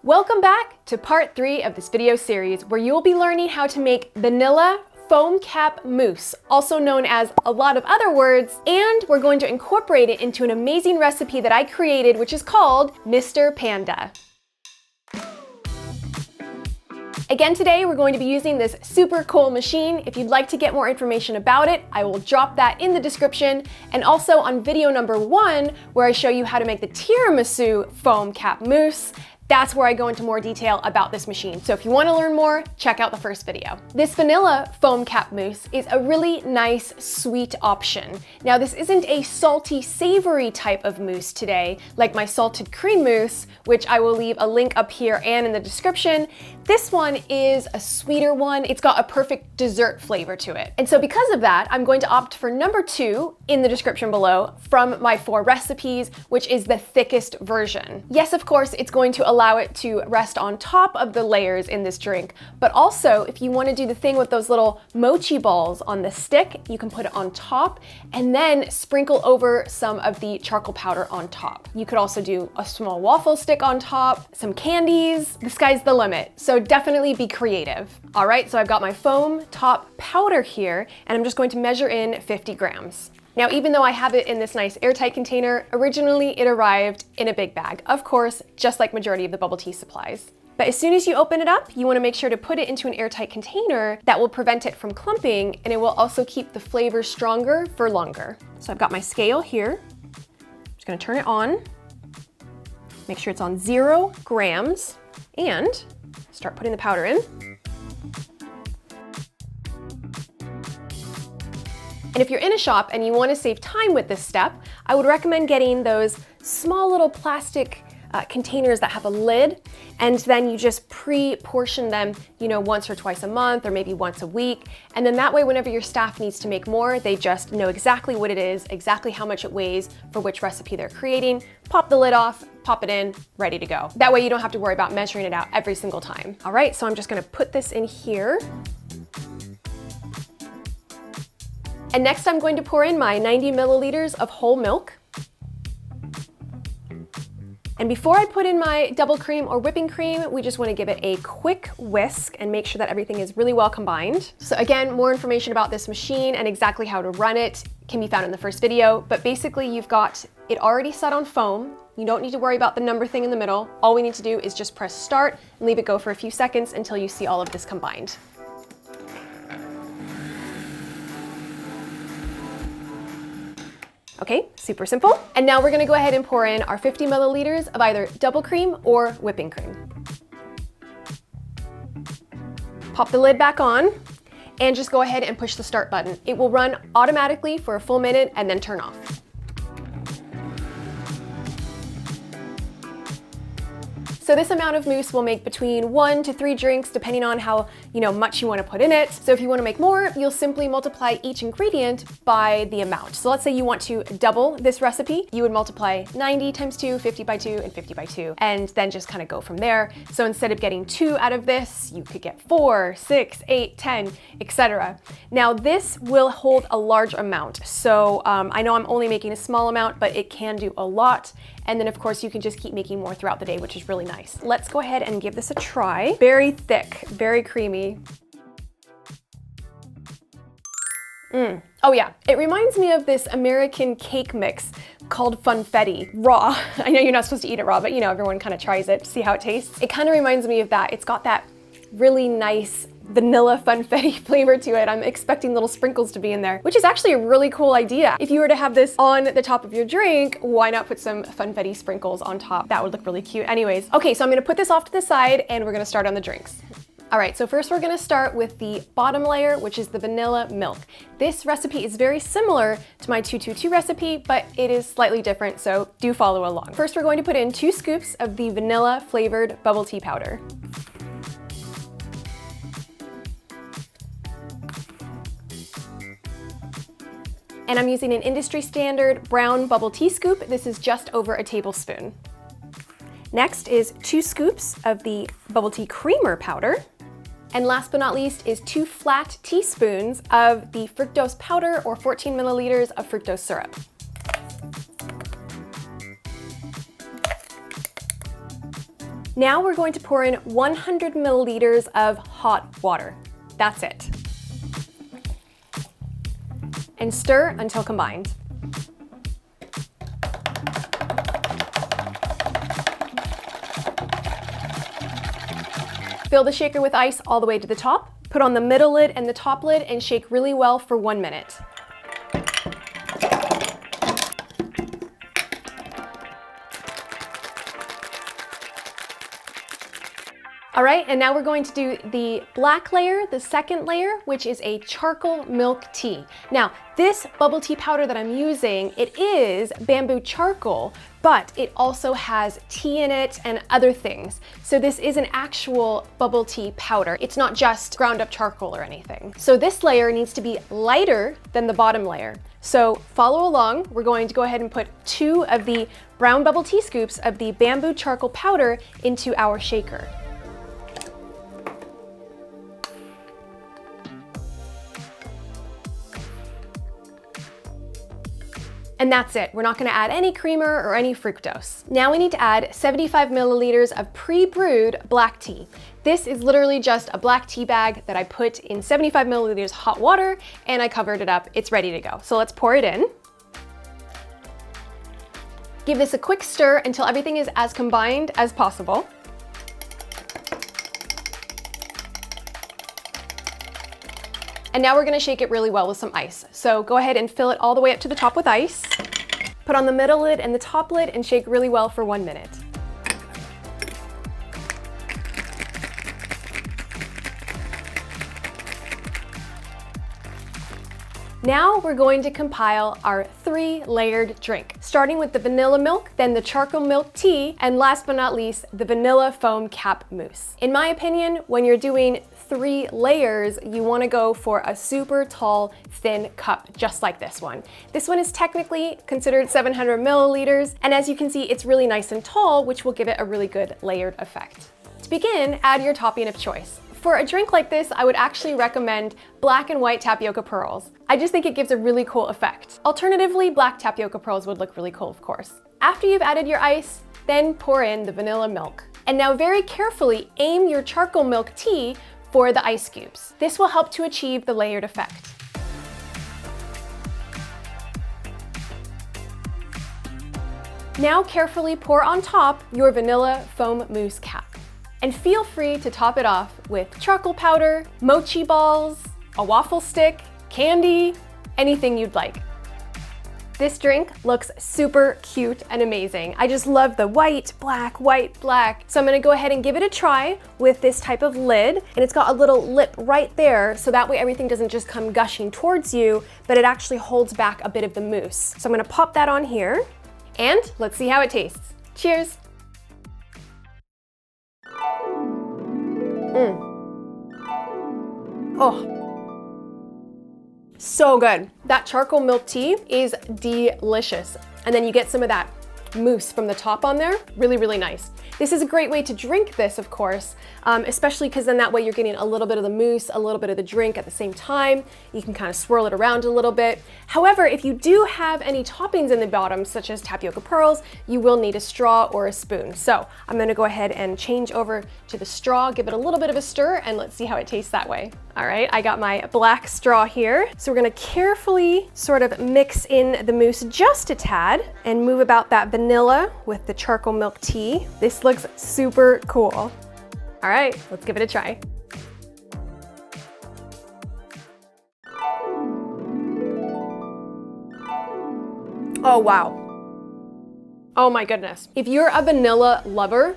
Welcome back to part 3 of this video series where you'll be learning how to make vanilla foam cap mousse, also known as a lot of other words, and we're going to incorporate it into an amazing recipe that I created, which is called Mr. Panda. Again, today we're going to be using this super cool machine. If you'd like to get more information about it, I will drop that in the description, and also on video number 1, where I show you how to make the tiramisu foam cap mousse. That's where I go into more detail about this machine. So if you want to learn more, check out the first video. This vanilla foam cap mousse is a really nice, sweet option. Now, this isn't a salty, savory type of mousse today, like my salted cream mousse, which I will leave a link up here and in the description. This one is a sweeter one. It's got a perfect dessert flavor to it. And so because of that, I'm going to opt for number 2 in the description below from my 4 recipes, which is the thickest version. Yes, of course, it's going to allow it to rest on top of the layers in this drink, but also if you want to do the thing with those little mochi balls on the stick, you can put it on top and then sprinkle over some of the charcoal powder on top. You could also do a small waffle stick on top, some candies. The sky's the limit, so definitely be creative. All right, so I've got my foam top powder here, and I'm just going to measure in 50 grams. Now, even though I have it in this nice airtight container, originally it arrived in a big bag, of course, just like majority of the bubble tea supplies. But as soon as you open it up, you want to make sure to put it into an airtight container that will prevent it from clumping, and it will also keep the flavor stronger for longer. So I've got my scale here. I'm just going to turn it on, make sure it's on 0 grams, and start putting the powder in. And if you're in a shop and you want to save time with this step, I would recommend getting those small little plastic containers that have a lid, and then you just pre-portion them, once or twice a month or maybe once a week. And then that way, whenever your staff needs to make more, they just know exactly what it is, exactly how much it weighs for which recipe they're creating, pop the lid off, pop it in, ready to go. That way you don't have to worry about measuring it out every single time. All right, so I'm just gonna put this in here. And next I'm going to pour in my 90 milliliters of whole milk. And before I put in my double cream or whipping cream, we just want to give it a quick whisk and make sure that everything is really well combined. So again, more information about this machine and exactly how to run it can be found in the first video, but basically you've got it already set on foam. You don't need to worry about the number thing in the middle. All we need to do is just press start and leave it go for a few seconds until you see all of this combined. Okay, super simple. And now we're gonna go ahead and pour in our 50 milliliters of either double cream or whipping cream. Pop the lid back on and just go ahead and push the start button. It will run automatically for a full minute and then turn off. So this amount of mousse will make between 1 to 3 drinks, depending on how much you want to put in it. So if you want to make more, you'll simply multiply each ingredient by the amount. So let's say you want to double this recipe, you would multiply 90 times 2, 50 by 2, and 50 by 2, and then just kind of go from there. So instead of getting 2 out of this, you could get 4, 6, 8, 10, etc. Now this will hold a large amount. So I know I'm only making a small amount, but it can do a lot. And then of course you can just keep making more throughout the day, which is really nice. Let's go ahead and give this a try. Very thick, very creamy. Oh yeah, it reminds me of this American cake mix called funfetti, raw. I know you're not supposed to eat it raw, but everyone kind of tries it to see how it tastes. It kind of reminds me of that. It's got that really nice vanilla funfetti flavor to it. I'm expecting little sprinkles to be in there, which is actually a really cool idea. If you were to have this on the top of your drink, why not put some funfetti sprinkles on top? That would look really cute. Anyways, okay, so I'm gonna put this off to the side and we're gonna start on the drinks. All right, so first we're gonna start with the bottom layer, which is the vanilla milk. This recipe is very similar to my 222 recipe, but it is slightly different, so do follow along. First, we're going to put in 2 scoops of the vanilla flavored bubble tea powder. And I'm using an industry standard brown bubble tea scoop. This is just over a tablespoon. Next is 2 scoops of the bubble tea creamer powder. And last but not least is 2 flat teaspoons of the fructose powder or 14 milliliters of fructose syrup. Now we're going to pour in 100 milliliters of hot water. That's it. And stir until combined. Fill the shaker with ice all the way to the top. Put on the middle lid and the top lid and shake really well for 1 minute. All right, and now we're going to do the black layer, the second layer, which is a charcoal milk tea. Now, this bubble tea powder that I'm using, it is bamboo charcoal, but it also has tea in it and other things. So this is an actual bubble tea powder. It's not just ground up charcoal or anything. So this layer needs to be lighter than the bottom layer. So follow along. We're going to go ahead and put 2 of the brown bubble tea scoops of the bamboo charcoal powder into our shaker. And that's it. We're not gonna add any creamer or any fructose. Now we need to add 75 milliliters of pre-brewed black tea. This is literally just a black tea bag that I put in 75 milliliters hot water and I covered it up. It's ready to go. So let's pour it in. Give this a quick stir until everything is as combined as possible. And now we're gonna shake it really well with some ice. So go ahead and fill it all the way up to the top with ice. Put on the middle lid and the top lid and shake really well for 1 minute. Now we're going to compile our 3-layered drink, starting with the vanilla milk, then the charcoal milk tea, and last but not least, the vanilla foam cap mousse. In my opinion, when you're doing 3 layers, you want to go for a super tall, thin cup, just like this one. This one is technically considered 700 milliliters, and as you can see, it's really nice and tall, which will give it a really good layered effect. To begin, add your topping of choice. For a drink like this, I would actually recommend black and white tapioca pearls. I just think it gives a really cool effect. Alternatively, black tapioca pearls would look really cool, of course. After you've added your ice, then pour in the vanilla milk. And now very carefully aim your charcoal milk tea for the ice cubes. This will help to achieve the layered effect. Now carefully pour on top your vanilla foam mousse cap. And feel free to top it off with charcoal powder, mochi balls, a waffle stick, candy, anything you'd like. This drink looks super cute and amazing. I just love the white, black, white, black. So I'm gonna go ahead and give it a try with this type of lid. And it's got a little lip right there, so that way everything doesn't just come gushing towards you, but it actually holds back a bit of the mousse. So I'm gonna pop that on here, and let's see how it tastes. Cheers. Oh, so good. That charcoal milk tea is delicious. And then you get some of that mousse from the top on there. Really, really nice. This is a great way to drink this, of course, especially because then that way you're getting a little bit of the mousse, a little bit of the drink at the same time. You can kind of swirl it around a little bit. However, if you do have any toppings in the bottom, such as tapioca pearls, you will need a straw or a spoon. So I'm gonna go ahead and change over to the straw, give it a little bit of a stir, and let's see how it tastes that way. All right, I got my black straw here. So we're gonna carefully sort of mix in the mousse just a tad and move about that vanilla with the charcoal milk tea. This looks super cool. All right, let's give it a try. Oh, wow. Oh my goodness. If you're a vanilla lover,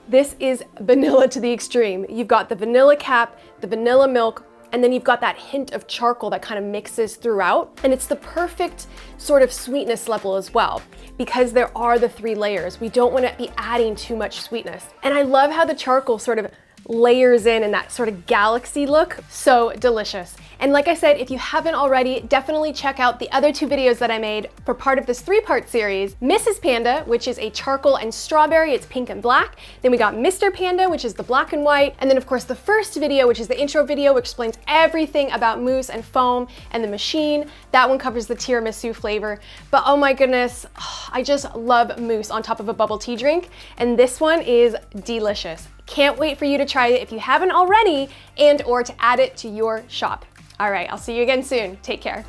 this is vanilla to the extreme. You've got the vanilla cap, the vanilla milk, and then you've got that hint of charcoal that kind of mixes throughout. And it's the perfect sort of sweetness level as well, because there are the 3 layers. We don't want to be adding too much sweetness. And I love how the charcoal sort of layers in and that sort of galaxy look. So delicious. And like I said, if you haven't already, definitely check out the other 2 videos that I made for part of this 3-part series. Mrs. Panda, which is a charcoal and strawberry, it's pink and black. Then we got Mr. Panda, which is the black and white. And then of course the first video, which is the intro video, which explains everything about mousse and foam and the machine. That one covers the tiramisu flavor. But oh my goodness, I just love mousse on top of a bubble tea drink. And this one is delicious. Can't wait for you to try it if you haven't already, and or to add it to your shop. All right, I'll see you again soon. Take care.